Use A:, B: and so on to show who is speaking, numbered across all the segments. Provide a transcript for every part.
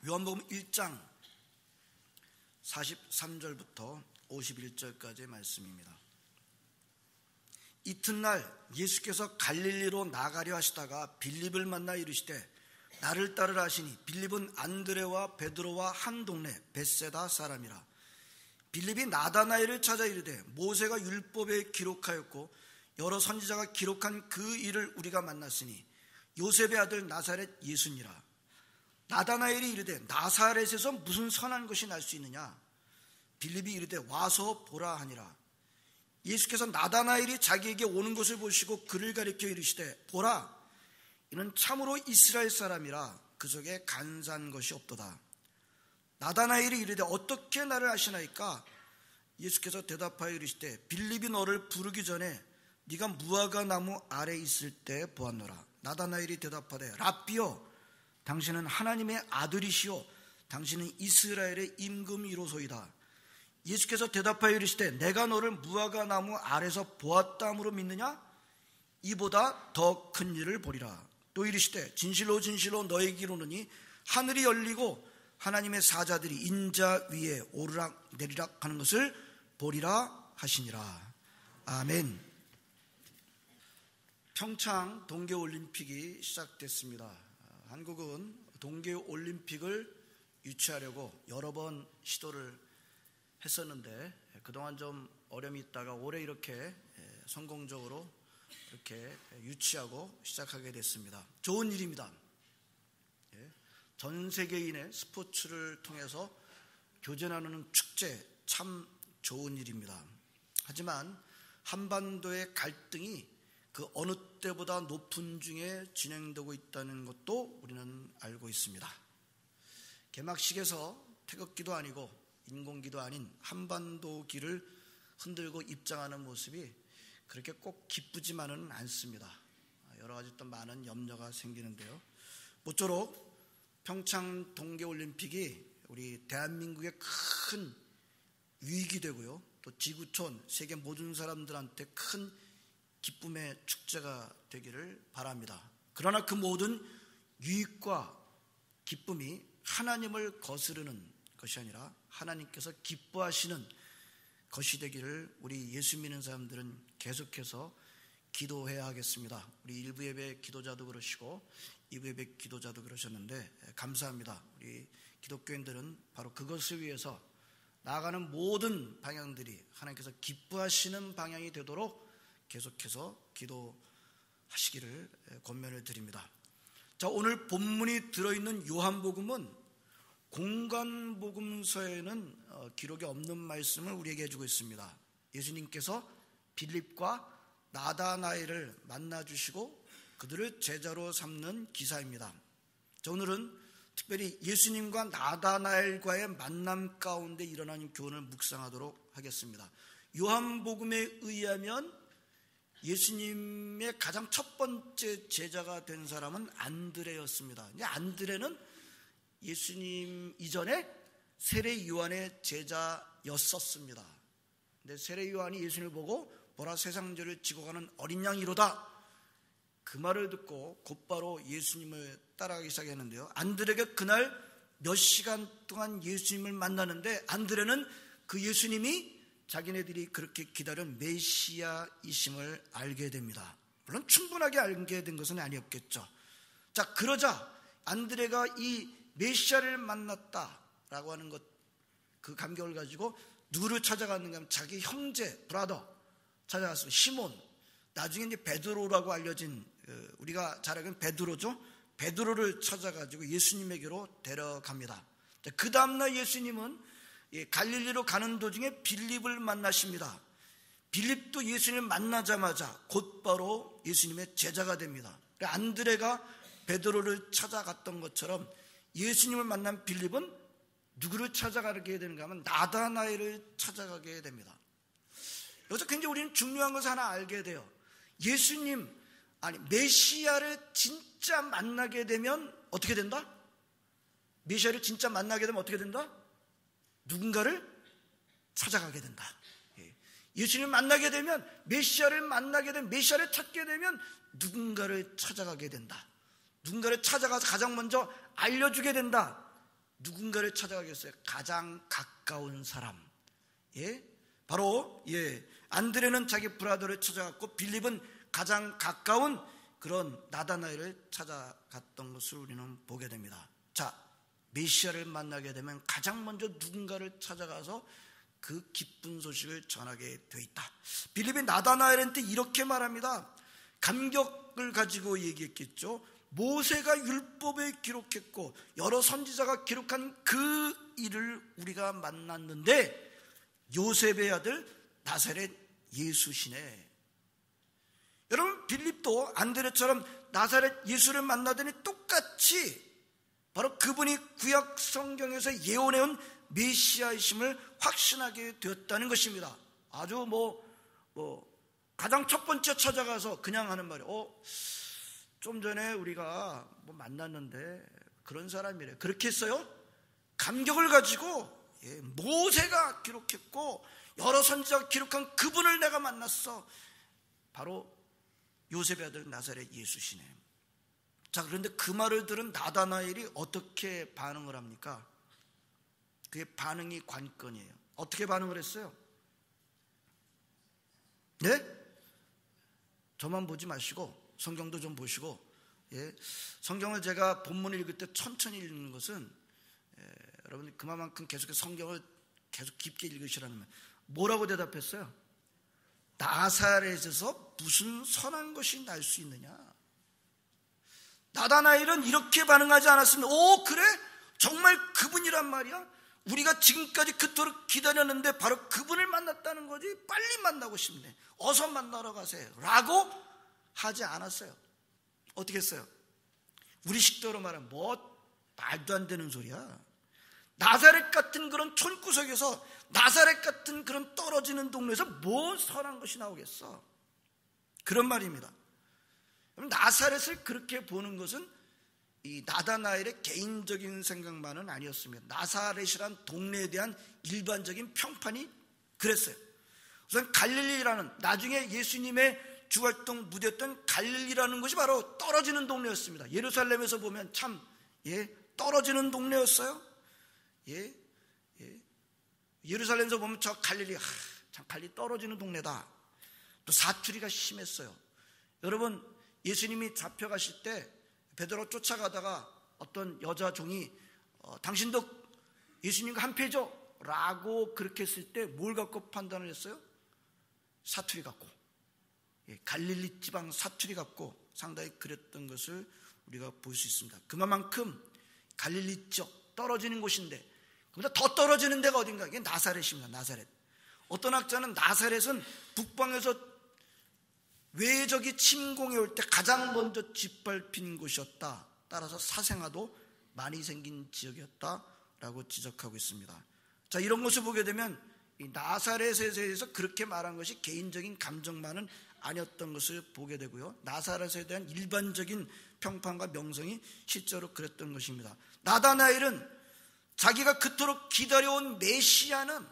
A: 요한복음 1장 43절부터 51절까지의 말씀입니다. 이튿날 예수께서 갈릴리로 나가려 하시다가 빌립을 만나 이르시되 나를 따르라 하시니 빌립은 안드레와 베드로와 한 동네 벳세다 사람이라. 빌립이 나다나엘을 찾아 이르되 모세가 율법에 기록하였고 여러 선지자가 기록한 그 일을 우리가 만났으니 요셉의 아들 나사렛 예수니라. 나다나엘이 이르되 나사렛에서 무슨 선한 것이 날 수 있느냐. 빌립이 이르되 와서 보라 하니라. 예수께서 나다나엘이 자기에게 오는 것을 보시고 그를 가리켜 이르시되 보라, 이는 참으로 이스라엘 사람이라 그 속에 간사한 것이 없도다. 나다나엘이 이르되 어떻게 나를 아시나이까. 예수께서 대답하여 이르시되 빌립이 너를 부르기 전에 네가 무화과 나무 아래 있을 때 보았노라. 나다나엘이 대답하되 랍비여, 당신은 하나님의 아들이시오 당신은 이스라엘의 임금이로소이다. 예수께서 대답하여 이르시되 내가 너를 무화과 나무 아래서 보았다 함으로 믿느냐? 이보다 더 큰 일을 보리라. 또 이르시되 진실로 진실로 너에게 이르노니 하늘이 열리고 하나님의 사자들이 인자 위에 오르락 내리락 하는 것을 보리라 하시니라. 아멘. 평창 동계올림픽이 시작됐습니다. 한국은 동계올림픽을 유치하려고 여러 번 시도를 했었는데 그동안 좀 어려움이 있다가 올해 이렇게 성공적으로 이렇게 유치하고 시작하게 됐습니다. 좋은 일입니다. 전 세계인의 스포츠를 통해서 교제 나누는 축제, 참 좋은 일입니다. 하지만 한반도의 갈등이 그 어느 때보다 높은 중에 진행되고 있다는 것도 우리는 알고 있습니다. 개막식에서 태극기도 아니고 인공기도 아닌 한반도기를 흔들고 입장하는 모습이 그렇게 꼭 기쁘지만은 않습니다. 여러 가지 또 많은 염려가 생기는데요. 모쪼록 평창 동계올림픽이 우리 대한민국의 큰 위익이 되고요, 또 지구촌 세계 모든 사람들한테 큰 기쁨의 축제가 되기를 바랍니다. 그러나 그 모든 유익과 기쁨이 하나님을 거스르는 것이 아니라 하나님께서 기뻐하시는 것이 되기를 우리 예수 믿는 사람들은 계속해서 기도해야 하겠습니다. 우리 1부 예배 기도자도 그러시고 2부 예배 기도자도 그러셨는데 감사합니다. 우리 기독교인들은 바로 그것을 위해서 나아가는 모든 방향들이 하나님께서 기뻐하시는 방향이 되도록 계속해서 기도하시기를 권면을 드립니다. 자, 오늘 본문이 들어있는 요한복음은 공관복음서에는 기록이 없는 말씀을 우리에게 해주고 있습니다. 예수님께서 빌립과 나다나엘을 만나주시고 그들을 제자로 삼는 기사입니다. 자, 오늘은 특별히 예수님과 나다나엘과의 만남 가운데 일어나는 교훈을 묵상하도록 하겠습니다. 요한복음에 의하면 예수님의 가장 첫 번째 제자가 된 사람은 안드레였습니다. 안드레는 예수님 이전에 세례 요한의 제자였었습니다. 근데 세례 요한이 예수님을 보고 보라 세상 죄를 지고 가는 어린 양이로다, 그 말을 듣고 곧바로 예수님을 따라가기 시작했는데요. 안드레가 그날 몇 시간 동안 예수님을 만나는데 안드레는 그 예수님이 자기네들이 그렇게 기다린 메시아이심을 알게 됩니다. 물론 충분하게 알게 된 것은 아니었겠죠. 자, 그러자 안드레가 이 메시아를 만났다라고 하는 것, 그 감격을 가지고 누구를 찾아갔는가 하면 자기 형제, 브라더 찾아갔어요. 시몬, 나중에 이제 베드로라고 알려진, 우리가 잘 알기로는 베드로죠. 베드로를 찾아가지고 예수님에게로 데려갑니다. 그 다음날 예수님은 갈릴리로 가는 도중에 빌립을 만나십니다. 빌립도 예수님을 만나자마자 곧바로 예수님의 제자가 됩니다. 안드레가 베드로를 찾아갔던 것처럼 예수님을 만난 빌립은 누구를 찾아가게 되는가 하면 나다나엘을 찾아가게 됩니다. 여기서 굉장히 우리는 중요한 것을 하나 알게 돼요. 예수님, 아니 메시아를 진짜 만나게 되면 어떻게 된다? 메시아를 진짜 만나게 되면 어떻게 된다? 누군가를 찾아가게 된다. 예수님을 만나게 되면, 메시아를 만나게 되면, 메시아를 찾게 되면 누군가를 찾아가게 된다. 누군가를 찾아가서 가장 먼저 알려주게 된다. 누군가를 찾아가겠어요? 가장 가까운 사람. 예? 바로 안드레는 자기 브라더를 찾아갔고 빌립은 가장 가까운 그런 나다나엘을 찾아갔던 것을 우리는 보게 됩니다. 자, 메시아를 만나게 되면 가장 먼저 누군가를 찾아가서 그 기쁜 소식을 전하게 돼 있다. 빌립이 나다나엘한테 이렇게 말합니다. 감격을 가지고 얘기했겠죠. 모세가 율법에 기록했고 여러 선지자가 기록한 그 일을 우리가 만났는데 요셉의 아들 나사렛 예수시네. 여러분, 빌립도 안드레처럼 나사렛 예수를 만나더니 똑같이 바로 그분이 구약 성경에서 예언해온 메시아이심을 확신하게 되었다는 것입니다. 아주 가장 첫 번째 찾아가서 그냥 하는 말이 좀 전에 우리가 만났는데 그런 사람이래. 그렇게 했어요? 감격을 가지고 모세가 기록했고 여러 선지자가 기록한 그분을 내가 만났어. 바로 요셉의 아들 나사렛 예수시네. 자, 그런데 그 말을 들은 나다나엘이 어떻게 반응을 합니까? 그의 반응이 관건이에요. 어떻게 반응을 했어요? 네? 저만 보지 마시고 성경도 좀 보시고, 성경을 제가 본문을 읽을 때 천천히 읽는 것은 여러분 그만큼 계속해서 성경을 계속 깊게 읽으시라는 말. 뭐라고 대답했어요? 나사렛에서 무슨 선한 것이 날 수 있느냐? 나다나엘은 이렇게 반응하지 않았습니다. 오, 그래? 정말 그분이란 말이야? 우리가 지금까지 그토록 기다렸는데 바로 그분을 만났다는 거지. 빨리 만나고 싶네. 어서 만나러 가세요 라고 하지 않았어요. 어떻게 했어요? 우리 식도로 말하면 말도 안 되는 소리야. 나사렛 같은 그런 촌구석에서, 나사렛 같은 그런 떨어지는 동네에서 뭔 선한 것이 나오겠어? 그런 말입니다. 나사렛을 그렇게 보는 것은 이 나다나엘의 개인적인 생각만은 아니었습니다. 나사렛이란 동네에 대한 일반적인 평판이 그랬어요. 우선 갈릴리라는, 나중에 예수님의 주활동 무대였던 갈릴리라는 것이 바로 떨어지는 동네였습니다. 예루살렘에서 보면 참 떨어지는 동네였어요. 예루살렘에서 보면 저 갈릴리, 참 갈릴리 떨어지는 동네다. 또 사투리가 심했어요. 여러분, 예수님이 잡혀가실 때 베드로 쫓아가다가 어떤 여자 종이 당신도 예수님과 한패죠? 라고 그렇게 했을 때 뭘 갖고 판단을 했어요? 사투리 갖고. 갈릴리 지방 사투리 갖고 상당히 그랬던 것을 우리가 볼 수 있습니다. 그만큼 갈릴리 지역 떨어지는 곳인데, 그보다 더 떨어지는 데가 어딘가? 이게 나사렛입니다. 나사렛. 어떤 학자는 나사렛은 북방에서 외적이 침공해 올 때 가장 먼저 짓밟힌 곳이었다. 따라서 사생아도 많이 생긴 지역이었다라고 지적하고 있습니다. 자, 이런 것을 보게 되면 이 나사렛에 대해서 그렇게 말한 것이 개인적인 감정만은 아니었던 것을 보게 되고요. 나사렛에 대한 일반적인 평판과 명성이 실제로 그랬던 것입니다. 나다나엘은 자기가 그토록 기다려온 메시아는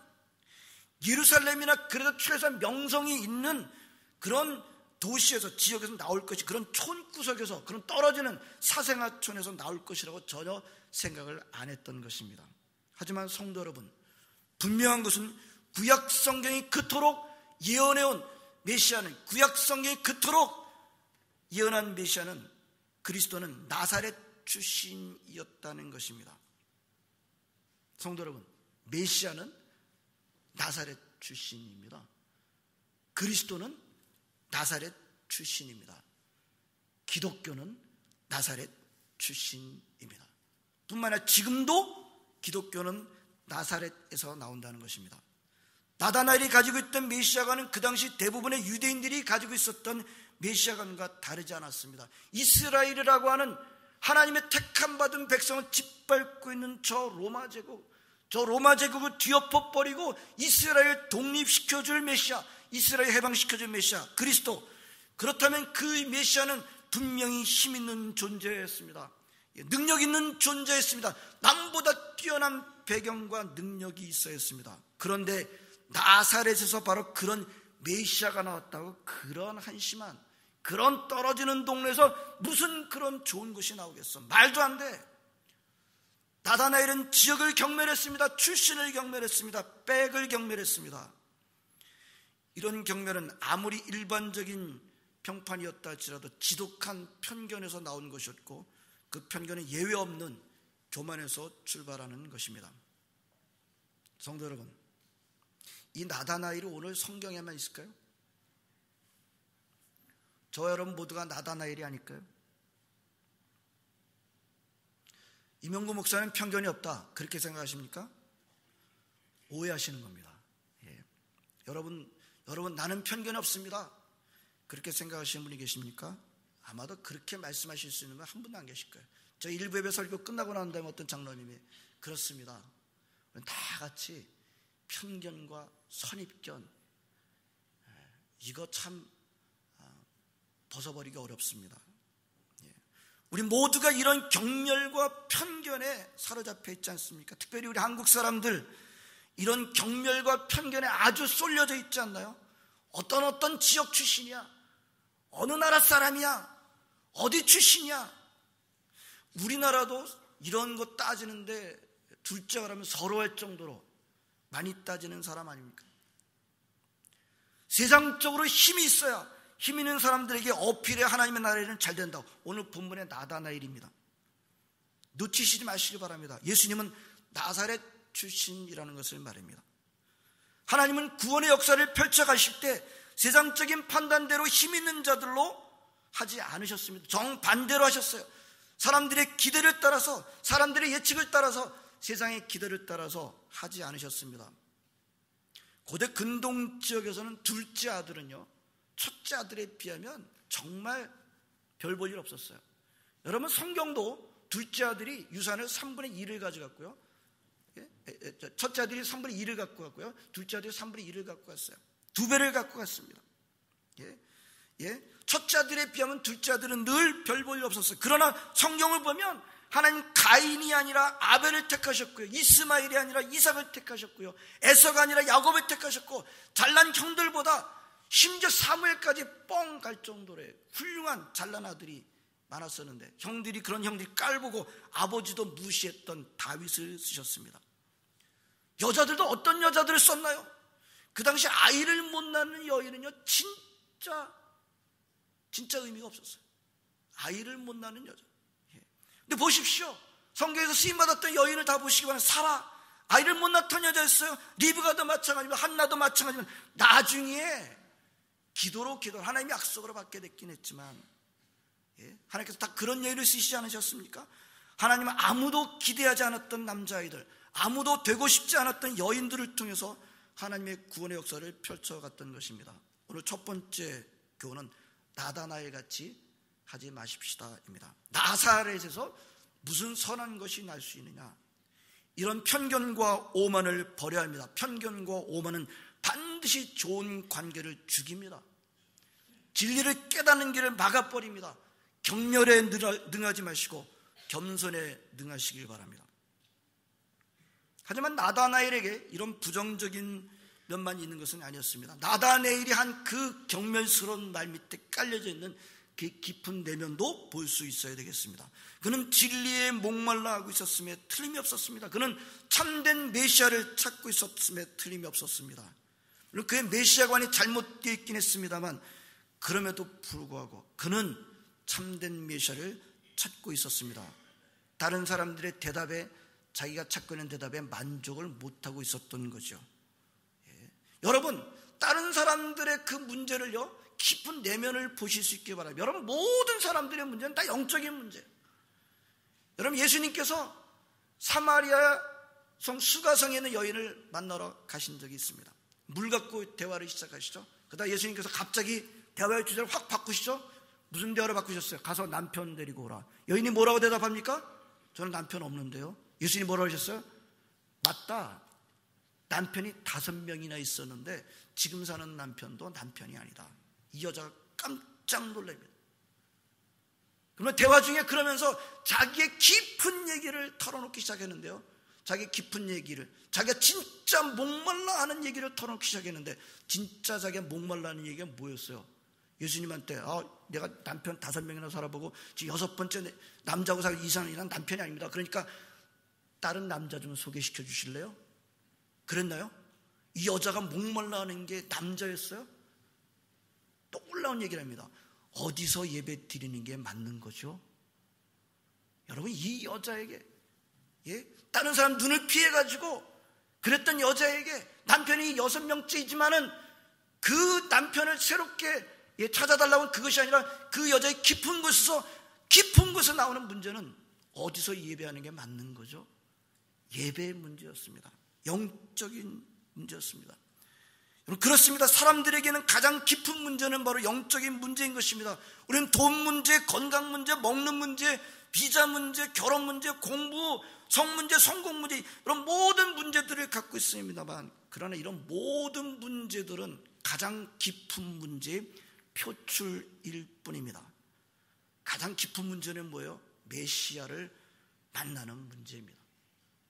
A: 예루살렘이나 그래도 최소한 명성이 있는 그런 도시에서, 지역에서 나올 것이, 그런 촌구석에서, 그런 떨어지는 사생아촌에서 나올 것이라고 전혀 생각을 안 했던 것입니다. 하지만 성도 여러분, 분명한 것은 구약 성경이 그토록 예언해온 메시아는, 구약 성경이 그토록 예언한 메시아는, 그리스도는 나사렛 출신이었다는 것입니다. 성도 여러분, 메시아는 나사렛 출신입니다. 그리스도는 나사렛 출신입니다. 기독교는 나사렛 출신입니다. 뿐만 아니라 지금도 기독교는 나사렛에서 나온다는 것입니다. 나다나엘이 가지고 있던 메시아관은 그 당시 대부분의 유대인들이 가지고 있었던 메시아관과 다르지 않았습니다. 이스라엘이라고 하는 하나님의 택함 받은 백성을 짓밟고 있는 저 로마 제국을 뒤엎어버리고 이스라엘 독립시켜줄 메시아, 이스라엘 해방시켜줄 메시아 그리스도, 그렇다면 그 메시아는 분명히 힘있는 존재였습니다. 능력 있는 존재였습니다. 남보다 뛰어난 배경과 능력이 있어야 했습니다. 그런데 나사렛에서 바로 그런 메시아가 나왔다고 그런 한심한, 그런 떨어지는 동네에서 무슨 그런 좋은 것이 나오겠어? 말도 안 돼. 나다나엘은 지역을 경멸했습니다. 출신을 경멸했습니다. 백을 경멸했습니다. 이런 경멸은 아무리 일반적인 평판이었다 할지라도 지독한 편견에서 나온 것이었고, 그 편견은 예외 없는 교만에서 출발하는 것입니다. 성도 여러분, 이 나다나엘이 오늘 성경에만 있을까요? 저와 여러분 모두가 나다나엘이 아닐까요? 이명구 목사는 편견이 없다, 그렇게 생각하십니까? 오해하시는 겁니다. 여러분 나는 편견이 없습니다, 그렇게 생각하시는 분이 계십니까? 아마도 그렇게 말씀하실 수 있는 분 한 분도 안 계실 거예요. 저 일부 예배 설교 끝나고 난 다음에 어떤 장로님이 그렇습니다, 다 같이 편견과 선입견, 이거 참 벗어버리기 어렵습니다. 우리 모두가 이런 경멸과 편견에 사로잡혀 있지 않습니까? 특별히 우리 한국 사람들 이런 경멸과 편견에 아주 쏠려져 있지 않나요? 어떤 지역 출신이야, 어느 나라 사람이야, 어디 출신이야. 우리나라도 이런 거 따지는데 둘째가 라면 서러할 정도로 많이 따지는 사람 아닙니까? 세상적으로 힘이 있어야 힘 있는 사람들에게 어필해 하나님의 나라에는 잘 된다고. 오늘 본문의 나다나엘입니다. 놓치시지 마시기 바랍니다. 예수님은 나사렛 출신이라는 것을 말합니다. 하나님은 구원의 역사를 펼쳐가실 때 세상적인 판단대로 힘 있는 자들로 하지 않으셨습니다. 정반대로 하셨어요. 사람들의 기대를 따라서, 사람들의 예측을 따라서, 세상의 기대를 따라서 하지 않으셨습니다. 고대 근동 지역에서는 둘째 아들은요, 첫째 아들에 비하면 정말 별 볼 일 없었어요. 여러분, 성경도 둘째 아들이 유산을 3분의 1을 가져갔고요, 첫째 아들이 3분의 1을 갖고 갔고요, 둘째 아들이 3분의 1을 갖고 갔어요. 2배를 갖고 갔습니다. 첫째 아들에 비하면 둘째 아들은 늘 별 볼 일 없었어요. 그러나 성경을 보면 하나님 가인이 아니라 아벨을 택하셨고요, 이스마엘이 아니라 이삭을 택하셨고요, 에서가 아니라 야곱을 택하셨고, 잘난 형들보다 심지어 사무엘까지 뻥 갈 정도로 훌륭한 잘난 아들이 많았었는데, 그런 형들이 깔보고 아버지도 무시했던 다윗을 쓰셨습니다. 여자들도 어떤 여자들을 썼나요? 그 당시 아이를 못 낳는 여인은요, 진짜 의미가 없었어요. 아이를 못 낳는 여자. 근데 보십시오, 성경에서 쓰임받았던 여인을 다 보시기 바랍니다. 사라, 아이를 못 낳던 여자였어요. 리브가도 마찬가지면, 한나도 마찬가지면, 나중에 기도로 하나님이 약속으로 받게 됐긴 했지만, 하나님께서 다 그런 여인을 쓰시지 않으셨습니까? 하나님은 아무도 기대하지 않았던 남자아이들, 아무도 되고 싶지 않았던 여인들을 통해서 하나님의 구원의 역사를 펼쳐갔던 것입니다. 오늘 첫 번째 교훈은 나다나엘 같이 하지 마십시다입니다. 나사렛에서 무슨 선한 것이 날 수 있느냐? 이런 편견과 오만을 버려야 합니다. 편견과 오만은 반드시 좋은 관계를 죽입니다. 진리를 깨닫는 길을 막아버립니다. 경멸에 능하지 마시고 겸손에 능하시길 바랍니다. 하지만 나다나엘에게 이런 부정적인 면만 있는 것은 아니었습니다. 나다나엘이 한 그 경멸스러운 말 밑에 깔려져 있는 그 깊은 내면도 볼 수 있어야 되겠습니다. 그는 진리에 목말라 하고 있었음에 틀림이 없었습니다. 그는 참된 메시아를 찾고 있었음에 틀림이 없었습니다. 물론 그의 메시아관이 잘못되어 있긴 했습니다만, 그럼에도 불구하고 그는 참된 메시아를 찾고 있었습니다. 다른 사람들의 대답에, 자기가 찾고 있는 대답에 만족을 못하고 있었던 거죠. 여러분, 다른 사람들의 그 문제를요, 깊은 내면을 보실 수 있게 바랍니다. 여러분, 모든 사람들의 문제는 다 영적인 문제예요. 여러분, 예수님께서 사마리아 성 수가성에 있는 여인을 만나러 가신 적이 있습니다. 물 갖고 대화를 시작하시죠. 그러다 예수님께서 갑자기 대화의 주제를 확 바꾸시죠. 무슨 대화를 바꾸셨어요? 가서 남편 데리고 오라. 여인이 뭐라고 대답합니까? 저는 남편 없는데요. 예수님이 뭐라고 하셨어요? 맞다, 남편이 5명이나 있었는데 지금 사는 남편도 남편이 아니다. 이 여자가 깜짝 놀랍니다. 그러면 대화 중에 그러면서 자기의 깊은 얘기를 털어놓기 시작했는데요, 자기 깊은 얘기를, 자기가 진짜 목말라 하는 얘기를 털어놓기 시작했는데, 진짜 자기가 목말라 하는 얘기가 뭐였어요? 예수님한테 내가 남편 5명이나 살아보고 지금 6번째 남자하고 살고 이사는 남편이 아닙니다. 그러니까 다른 남자 좀 소개시켜 주실래요? 그랬나요? 이 여자가 목말라 하는 게 남자였어요? 또 놀라운 얘기를 합니다. 어디서 예배 드리는 게 맞는 거죠? 여러분, 이 여자에게 다른 사람 눈을 피해가지고 그랬던 여자에게 남편이 6명째이지만은 그 남편을 새롭게 찾아달라고 한 그것이 아니라 그 여자의 깊은 곳에서 나오는 문제는 어디서 예배하는 게 맞는 거죠? 예배의 문제였습니다. 영적인 문제였습니다. 그렇습니다. 사람들에게는 가장 깊은 문제는 바로 영적인 문제인 것입니다. 우리는 돈 문제, 건강 문제, 먹는 문제, 비자 문제, 결혼 문제, 공부, 성 문제, 성공 문제, 이런 모든 문제들을 갖고 있습니다만, 그러나 이런 모든 문제들은 가장 깊은 문제의 표출일 뿐입니다. 가장 깊은 문제는 뭐예요? 메시아를 만나는 문제입니다.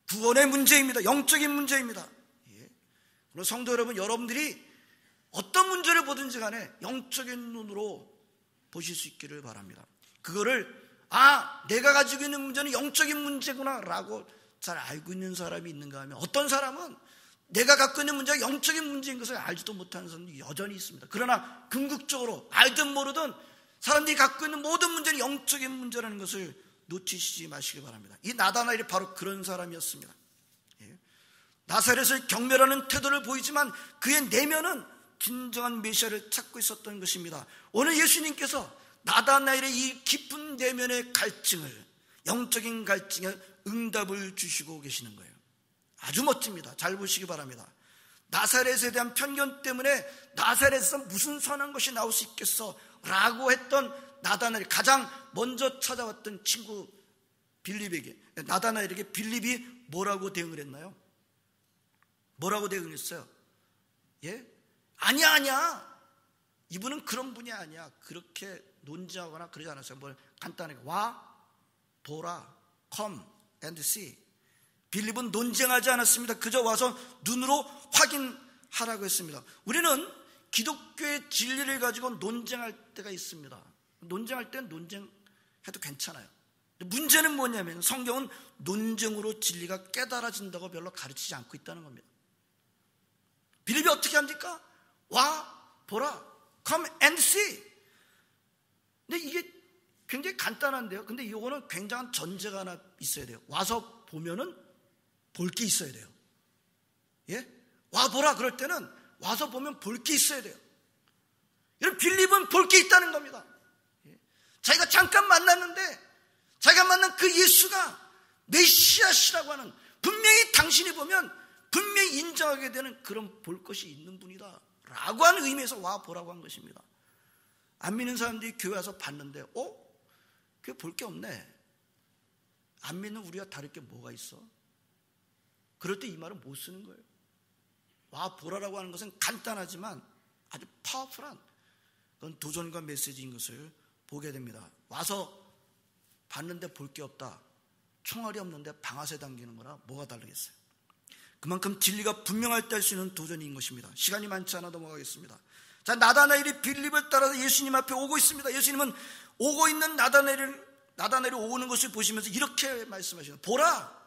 A: 구원의 문제입니다. 영적인 문제입니다. 그럼 성도 여러분, 여러분들이 어떤 문제를 보든지 간에 영적인 눈으로 보실 수 있기를 바랍니다. 그거를 내가 가지고 있는 문제는 영적인 문제구나 라고 잘 알고 있는 사람이 있는가 하면, 어떤 사람은 내가 갖고 있는 문제가 영적인 문제인 것을 알지도 못하는 사람이 여전히 있습니다. 그러나 궁극적으로 알든 모르든 사람들이 갖고 있는 모든 문제는 영적인 문제라는 것을 놓치시지 마시기 바랍니다. 이 나다나엘이 바로 그런 사람이었습니다. 나사렛을 경멸하는 태도를 보이지만 그의 내면은 진정한 메시아를 찾고 있었던 것입니다. 오늘 예수님께서 나다나엘의 이 깊은 내면의 갈증을, 영적인 갈증에 응답을 주시고 계시는 거예요. 아주 멋집니다. 잘 보시기 바랍니다. 나사렛에 대한 편견 때문에 나사렛에서 무슨 선한 것이 나올 수 있겠어 라고 했던 나다나엘이 가장 먼저 찾아왔던 친구 빌립에게, 나다나엘에게 빌립이 뭐라고 대응을 했나요? 뭐라고 대응했어요? 아니야. 이분은 그런 분이 아니야. 그렇게 논지하거나 그러지 않았어요. 뭘 간단하게 와, 보라, come and see. 빌립은 논쟁하지 않았습니다. 그저 와서 눈으로 확인하라고 했습니다. 우리는 기독교의 진리를 가지고 논쟁할 때가 있습니다. 논쟁할 때는 논쟁해도 괜찮아요. 문제는 뭐냐면 성경은 논쟁으로 진리가 깨달아진다고 별로 가르치지 않고 있다는 겁니다. 빌립이 어떻게 합니까? 와, 보라, come and see. 근데 이게 굉장히 간단한데요. 근데 이거는 굉장한 전제가 하나 있어야 돼요. 와서 보면은 볼 게 있어야 돼요. 와 보라 그럴 때는 와서 보면 볼 게 있어야 돼요. 여러분, 빌립은 볼 게 있다는 겁니다. 자기가 잠깐 만났는데 자기가 만난 그 예수가 메시아시라고 하는, 분명히 당신이 보면 분명히 인정하게 되는 그런 볼 것이 있는 분이다 라고 하는 의미에서 와 보라고 한 것입니다. 안 믿는 사람들이 교회 와서 봤는데 그게 볼 게 없네. 안 믿는 우리가 다를 게 뭐가 있어? 그럴 때 이 말은 못 쓰는 거예요. 와 보라라고 하는 것은 간단하지만 아주 파워풀한 그런 도전과 메시지인 것을 보게 됩니다. 와서 봤는데 볼 게 없다. 총알이 없는데 방아쇠 당기는 거나 뭐가 다르겠어요? 그만큼 진리가 분명할 때 할 수 있는 도전인 것입니다. 시간이 많지 않아 넘어가겠습니다. 자, 나다나엘이 빌립을 따라서 예수님 앞에 오고 있습니다. 예수님은 오고 있는 나다나엘이 오는 것을 보시면서 이렇게 말씀하시는, 보라,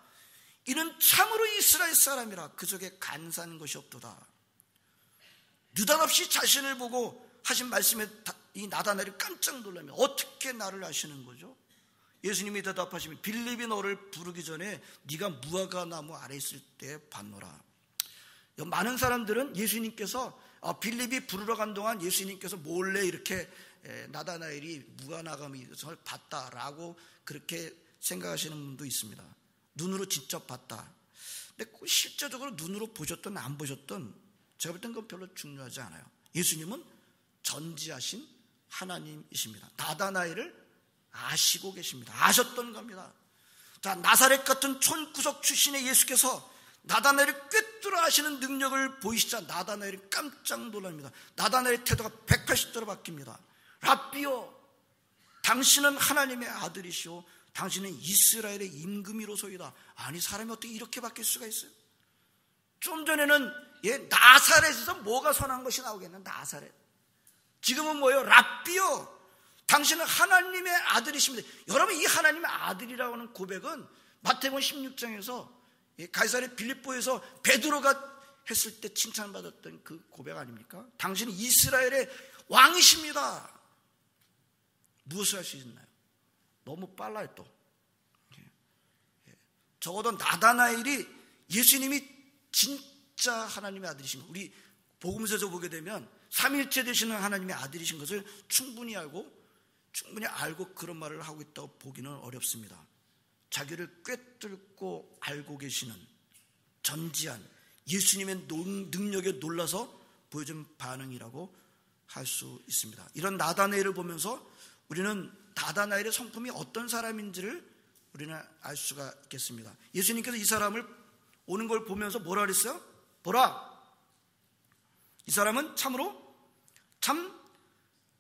A: 이는 참으로 이스라엘 사람이라 그 속에 간사한 것이 없도다. 느닷없이 자신을 보고 하신 말씀에 이 나다나엘이 깜짝 놀라면 어떻게 나를 아시는 거죠? 예수님이 대답하시면, 빌립이 너를 부르기 전에 네가 무화과 나무 아래 있을 때 봤노라. 많은 사람들은 예수님께서 빌립이 부르러 간 동안 예수님께서 몰래 이렇게 나다나엘이 무화과나무를 봤다라고 그렇게 생각하시는 분도 있습니다. 눈으로 직접 봤다. 근데 실제적으로 눈으로 보셨든 안 보셨든 제가 볼 땐 그건 별로 중요하지 않아요. 예수님은 전지하신 하나님이십니다. 나다나엘을 아시고 계십니다. 아셨던 겁니다. 자, 나사렛 같은 촌구석 출신의 예수께서 나다나엘을 꿰뚫어 아시는 능력을 보이시자 나다나엘이 깜짝 놀랍니다. 나다나엘의 태도가 180도로 바뀝니다. 라비오, 당신은 하나님의 아들이시오, 당신은 이스라엘의 임금이로소이다. 아니, 사람이 어떻게 이렇게 바뀔 수가 있어요? 좀 전에는 나사렛에서 뭐가 선한 것이 나오겠나? 나사렛. 지금은 뭐예요? 라비오, 당신은 하나님의 아들이십니다. 여러분, 이 하나님의 아들이라고 하는 고백은 마태복음 16장에서 가이사랴 빌립보에서 베드로가 했을 때 칭찬받았던 그 고백 아닙니까? 당신은 이스라엘의 왕이십니다. 무엇을 할 수 있나요? 너무 빨라요. 또 적어도 나다나엘이 예수님이 진짜 하나님의 아들이신 것, 우리 복음서에서 보게 되면 삼일째 되시는 하나님의 아들이신 것을 충분히 알고 그런 말을 하고 있다고 보기는 어렵습니다. 자기를 꿰뚫고 알고 계시는 전지한 예수님의 능력에 놀라서 보여준 반응이라고 할 수 있습니다. 이런 나다나엘을 보면서 우리는 나다나엘의 성품이 어떤 사람인지를 우리는 알 수가 있겠습니다. 예수님께서 이 사람을 오는 걸 보면서 뭐라 그랬어요? 보라, 이 사람은 참으로 참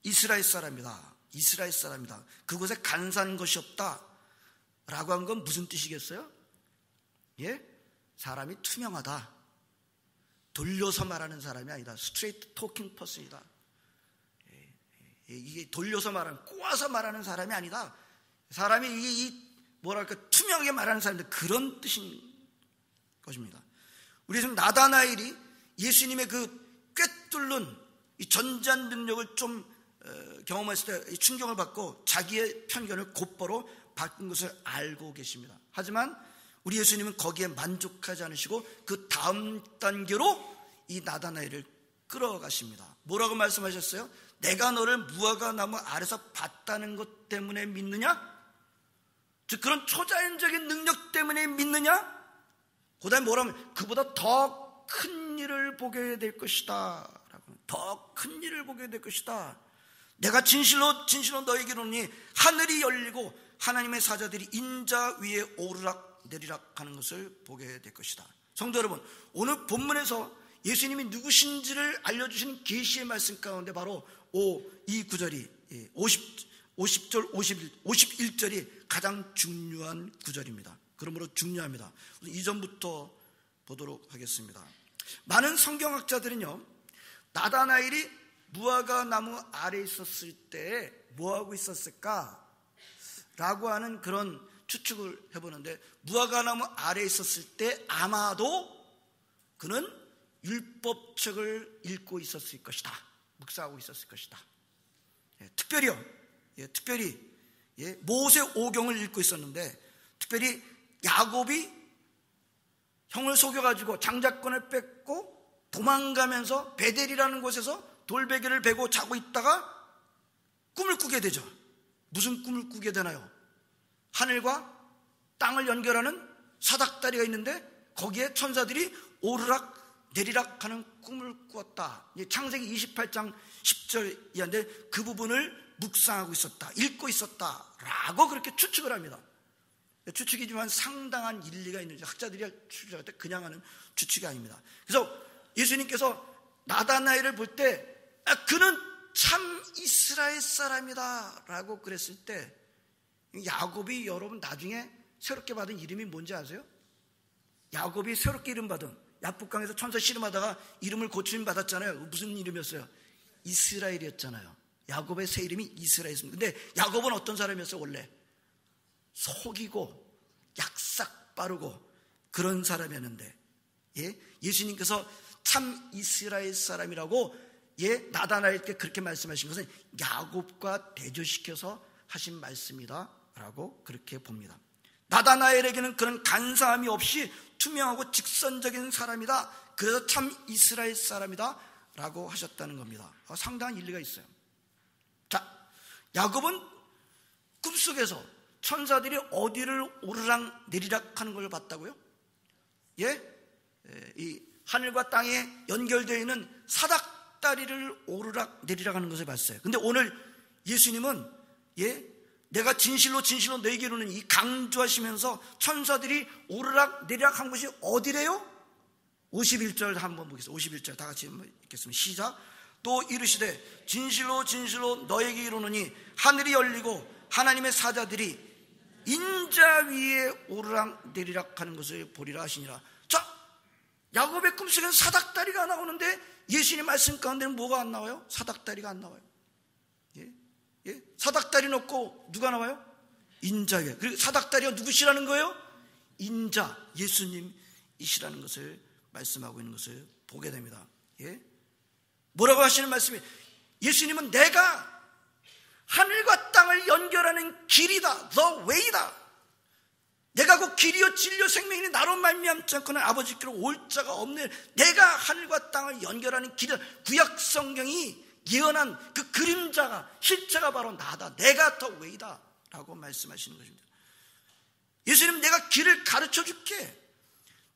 A: 이스라엘 사람이다. 이스라엘 사람이다. 그곳에 간사한 것이 없다 라고 한 건 무슨 뜻이겠어요? 사람이 투명하다. 돌려서 말하는 사람이 아니다. 스트레이트 토킹 퍼슨이다. 이게 돌려서 말하는, 꼬아서 말하는 사람이 아니다. 사람이 투명하게 말하는 사람인데 그런 뜻인 것입니다. 우리 지금 나다나엘이 예수님의 그 꿰뚫는 이 전지한 능력을 좀 경험했을 때 충격을 받고 자기의 편견을 곧바로 바꾼 것을 알고 계십니다. 하지만 우리 예수님은 거기에 만족하지 않으시고 그 다음 단계로 이 나다나엘을 끌어가십니다. 뭐라고 말씀하셨어요? 내가 너를 무화과 나무 아래서 봤다는 것 때문에 믿느냐? 즉 그런 초자연적인 능력 때문에 믿느냐? 그 다음에 뭐라면 그보다 더 큰 일을 보게 될 것이다. 더 큰 일을 보게 될 것이다. 내가 진실로 너에게 이르노니 하늘이 열리고 하나님의 사자들이 인자 위에 오르락 내리락 하는 것을 보게 될 것이다. 성도 여러분, 오늘 본문에서 예수님이 누구신지를 알려주시는 계시의 말씀 가운데 바로 이 구절이 50절 51절이 가장 중요한 구절입니다. 그러므로 중요합니다. 이전부터 보도록 하겠습니다. 많은 성경학자들은요, 나다나엘이 무화과 나무 아래에 있었을 때 뭐하고 있었을까? 라고 하는 그런 추측을 해보는데, 무화과 나무 아래에 있었을 때 아마도 그는 율법책을 읽고 있었을 것이다. 묵상하고 있었을 것이다. 특별히 모세 오경을 읽고 있었는데, 특별히 야곱이 형을 속여가지고 장자권을 뺏고 도망가면서 베델이라는 곳에서 돌베개를 베고 자고 있다가 꿈을 꾸게 되죠. 무슨 꿈을 꾸게 되나요? 하늘과 땅을 연결하는 사닥다리가 있는데 거기에 천사들이 오르락 내리락 하는 꿈을 꾸었다. 창세기 28장 10절 이하인데 그 부분을 묵상하고 있었다, 읽고 있었다 라고 그렇게 추측을 합니다. 추측이지만 상당한 일리가 있는지 학자들이 추측할 때 그냥 하는 추측이 아닙니다. 그래서 예수님께서 나다나엘을 볼 때 그는 참 이스라엘 사람이다 라고 그랬을 때, 야곱이 여러분 나중에 새롭게 받은 이름이 뭔지 아세요? 야곱이 새롭게 이름 받은, 야복강에서 천사 씨름하다가 이름을 고침 받았잖아요. 무슨 이름이었어요? 이스라엘이었잖아요. 야곱의 새 이름이 이스라엘이었습니다. 근데 야곱은 어떤 사람이었어요? 원래 속이고 약삭 빠르고 그런 사람이었는데, 예수님께서 참 이스라엘 사람이라고 나다나엘께 그렇게 말씀하신 것은 야곱과 대조시켜서 하신 말씀이다 라고 그렇게 봅니다. 나다나엘에게는 그런 간사함이 없이 투명하고 직선적인 사람이다, 그래서 참 이스라엘 사람이다 라고 하셨다는 겁니다. 상당한 일리가 있어요. 자, 야곱은 꿈속에서 천사들이 어디를 오르락 내리락 하는 걸 봤다고요? 이 하늘과 땅에 연결되어 있는 사닥다리를 오르락 내리락 하는 것을 봤어요. 근데 오늘 예수님은 내가 진실로 너에게 이르노니 이 강조하시면서 천사들이 오르락 내리락 한 것이 어디래요? 51절 한번 보겠습니다. 51절 다 같이 한번 읽겠습니다. 시작. 또 이르시되 진실로 너에게 이르노니 하늘이 열리고 하나님의 사자들이 인자 위에 오르락 내리락 하는 것을 보리라 하시니라. 자, 야곱의 꿈속에는 사닥다리가 나오는데 예수님 말씀 가운데는 뭐가 안 나와요? 사닥다리가 안 나와요. 사닥다리 놓고 누가 나와요? 인자 위에. 그리고 사닥다리가 누구시라는 거예요? 인자, 예수님 길이시라는 것을 말씀하고 있는 것을 보게 됩니다. 예? 뭐라고 하시는 말씀이, 예수님은 내가 하늘과 땅을 연결하는 길이다, the way다. 내가 그 길이요 진리요 생명이니 나로 말미암지 않고는 아버지께로 올 자가 없네. 내가 하늘과 땅을 연결하는 길이다. 구약 성경이 예언한 그 그림자가, 실체가 바로 나다. 내가 the way다 라고 말씀하시는 것입니다. 예수님, 내가 길을 가르쳐 줄게,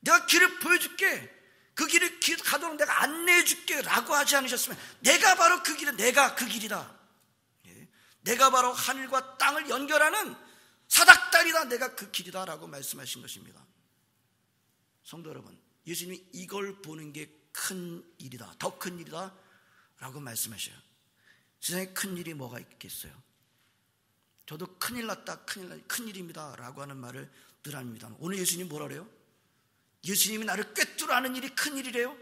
A: 내가 길을 보여줄게, 그 길을 가도록 내가 안내해 줄게 라고 하지 않으셨으면, 내가 바로 그 길이다, 내가 그 길이다, 내가 바로 하늘과 땅을 연결하는 사닥다리다, 내가 그 길이다 라고 말씀하신 것입니다. 성도 여러분, 예수님이 이걸 보는 게 큰 일이다, 더 큰 일이다 라고 말씀하셔요. 세상에 큰 일이 뭐가 있겠어요? 저도 큰일 났다, 큰일입니다 라고 하는 말을 늘 합니다. 오늘 예수님 뭐라 그래요? 예수님이 나를 꿰뚫어 아는 일이 큰일이래요?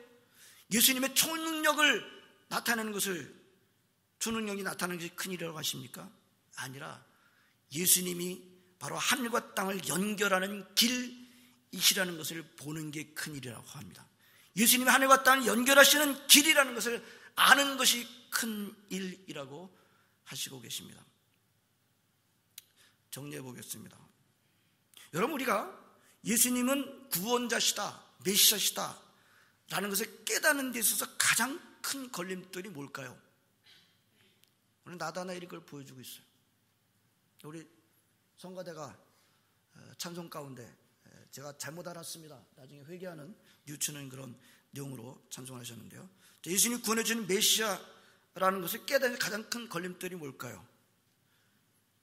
A: 예수님의 초능력을 나타내는 것을, 초능력이 나타나는 것이 큰일이라고 하십니까? 아니라 예수님이 바로 하늘과 땅을 연결하는 길이시라는 것을 보는 게 큰일이라고 합니다. 예수님이 하늘과 땅을 연결하시는 길이라는 것을 아는 것이 큰일이라고 하시고 계십니다. 정리해 보겠습니다. 여러분, 우리가 예수님은 구원자시다, 메시아시다 라는 것을 깨닫는 데 있어서 가장 큰 걸림돌이 뭘까요? 오늘 나다나엘이 그걸 보여주고 있어요. 우리 성가대가 찬송 가운데 제가 잘못 알았습니다, 나중에 회개하는 뉴트는 그런 내용으로 찬송하셨는데요. 예수님이 구원해주는 메시아라는 것을 깨닫는 가장 큰 걸림돌이 뭘까요?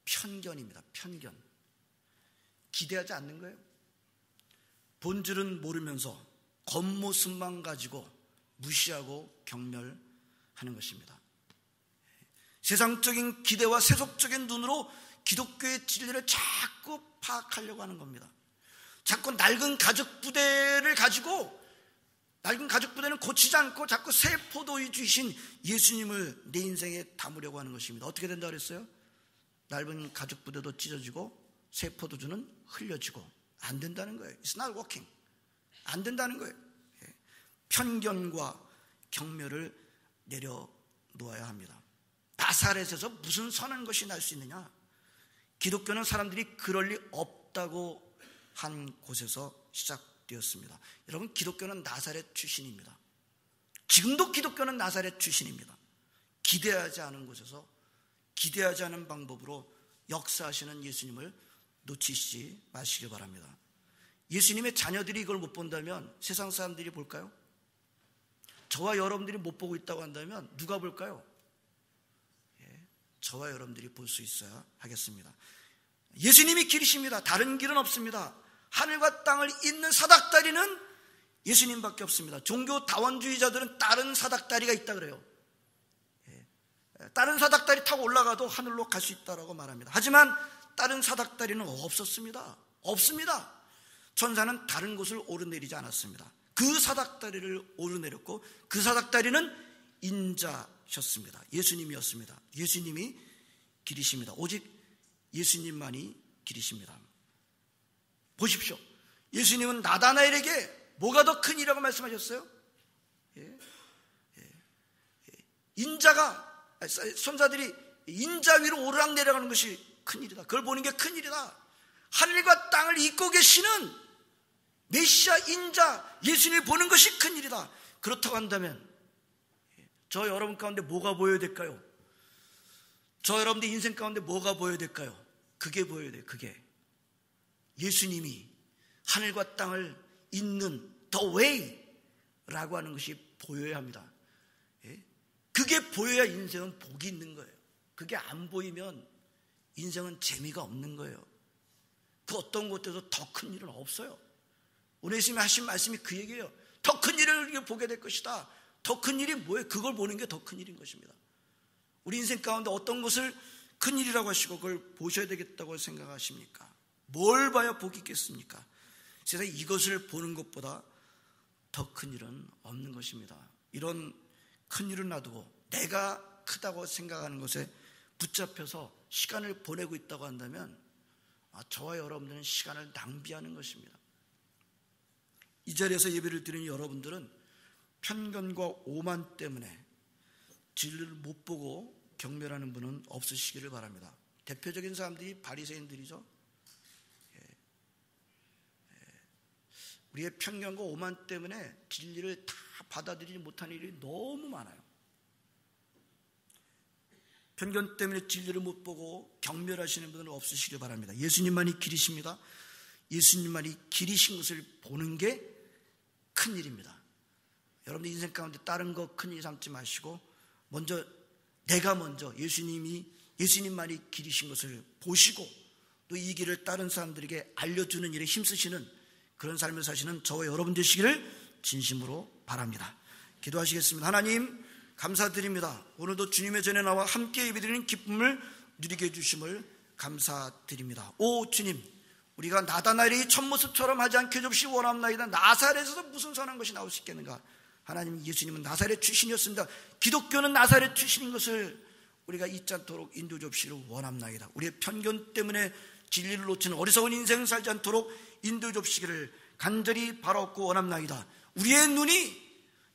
A: 편견입니다. 편견. 기대하지 않는 거예요. 본질은 모르면서 겉모습만 가지고 무시하고 경멸하는 것입니다. 세상적인 기대와 세속적인 눈으로 기독교의 진리를 자꾸 파악하려고 하는 겁니다. 자꾸 낡은 가죽 부대를 가지고, 낡은 가죽 부대는 고치지 않고 자꾸 새 포도주 주신 예수님을 내 인생에 담으려고 하는 것입니다. 어떻게 된다고 그랬어요? 낡은 가죽 부대도 찢어지고 새 포도주는 흘려지고. 안 된다는 거예요. It's not working. 안 된다는 거예요. 편견과 경멸을 내려놓아야 합니다. 나사렛에서 무슨 선한 것이 날 수 있느냐? 기독교는 사람들이 그럴 리 없다고 한 곳에서 시작되었습니다. 여러분, 기독교는 나사렛 출신입니다. 지금도 기독교는 나사렛 출신입니다. 기대하지 않은 곳에서, 기대하지 않은 방법으로 역사하시는 예수님을 놓치지 마시기 바랍니다. 예수님의 자녀들이 이걸 못 본다면 세상 사람들이 볼까요? 저와 여러분들이 못 보고 있다고 한다면 누가 볼까요? 저와 여러분들이 볼 수 있어야 하겠습니다. 예수님이 길이십니다. 다른 길은 없습니다. 하늘과 땅을 잇는 사닥다리는 예수님밖에 없습니다. 종교 다원주의자들은 다른 사닥다리가 있다 그래요. 다른 사닥다리 타고 올라가도 하늘로 갈 수 있다고 말합니다. 하지만 다른 사닥다리는 없었습니다. 없습니다. 천사는 다른 곳을 오르내리지 않았습니다. 그 사닥다리를 오르내렸고, 그 사닥다리는 인자셨습니다. 예수님이었습니다. 예수님이 길이십니다. 오직 예수님만이 길이십니다. 보십시오. 예수님은 나다나엘에게 뭐가 더 큰 일이라고 말씀하셨어요? 인자가, 손자들이 인자 위로 오르락내려가는 것이 큰일이다. 그걸 보는 게 큰일이다. 하늘과 땅을 잇고 계시는 메시아 인자 예수님을 보는 것이 큰일이다. 그렇다고 한다면 저 여러분 가운데 뭐가 보여야 될까요? 저 여러분들 인생 가운데 뭐가 보여야 될까요? 그게 보여야 돼요. 그게 예수님이 하늘과 땅을 잇는 the way라고 하는 것이 보여야 합니다. 그게 보여야 인생은 복이 있는 거예요. 그게 안 보이면 인생은 재미가 없는 거예요. 그 어떤 곳에서 더 큰 일은 없어요. 오늘 예수님이 하신 말씀이 그 얘기예요. 더 큰 일을 보게 될 것이다. 더 큰 일이 뭐예요? 그걸 보는 게 더 큰 일인 것입니다. 우리 인생 가운데 어떤 것을 큰 일이라고 하시고 그걸 보셔야 되겠다고 생각하십니까? 뭘 봐야 복이 있겠습니까? 세상에 이것을 보는 것보다 더 큰 일은 없는 것입니다. 이런 큰 일을 놔두고 내가 크다고 생각하는 것에 붙잡혀서 시간을 보내고 있다고 한다면 저와 여러분들은 시간을 낭비하는 것입니다. 이 자리에서 예배를 드리는 여러분들은 편견과 오만 때문에 진리를 못 보고 경멸하는 분은 없으시기를 바랍니다. 대표적인 사람들이 바리새인들이죠. 우리의 편견과 오만 때문에 진리를 다 받아들이지 못하는 일이 너무 많아요. 편견 때문에 진리를 못 보고 경멸하시는 분은 없으시길 바랍니다. 예수님만이 길이십니다. 예수님만이 길이신 것을 보는 게 큰일입니다. 여러분들 인생 가운데 다른 거 큰일 삼지 마시고 내가 먼저 예수님만이 길이신 것을 보시고 또 이 길을 다른 사람들에게 알려주는 일에 힘쓰시는 그런 삶을 사시는 저와 여러분 되시기를 진심으로 바랍니다. 기도하시겠습니다. 하나님 감사드립니다. 오늘도 주님의 전에 나와 함께 예배드리는 기쁨을 누리게 해주심을 감사드립니다. 오 주님, 우리가 나다나엘의 첫모습처럼 하지 않게 해주시 원합나이다. 나사렛에서 무슨 선한 것이 나올 수 있겠는가. 하나님, 예수님은 나사렛 출신이었습니다. 기독교는 나사렛 출신인 것을 우리가 잊지 않도록 인도 줍시를 원합나이다. 우리의 편견 때문에 진리를 놓치는 어리석은 인생 살지 않도록 인도 줍시기를 간절히 바라옵고 원합나이다. 우리의 눈이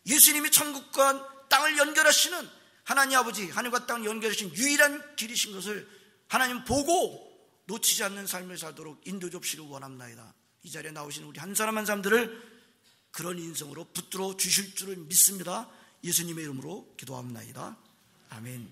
A: 예수님이 천국과 땅을 연결하시는 하나님 아버지, 하늘과 땅을 연결하신 유일한 길이신 것을 하나님 보고 놓치지 않는 삶을 살도록 인도 줍시를 원합나이다. 이 자리에 나오신 우리 한 사람 한 사람들을 그런 인성으로 붙들어 주실 줄을 믿습니다. 예수님의 이름으로 기도합나이다. 아멘.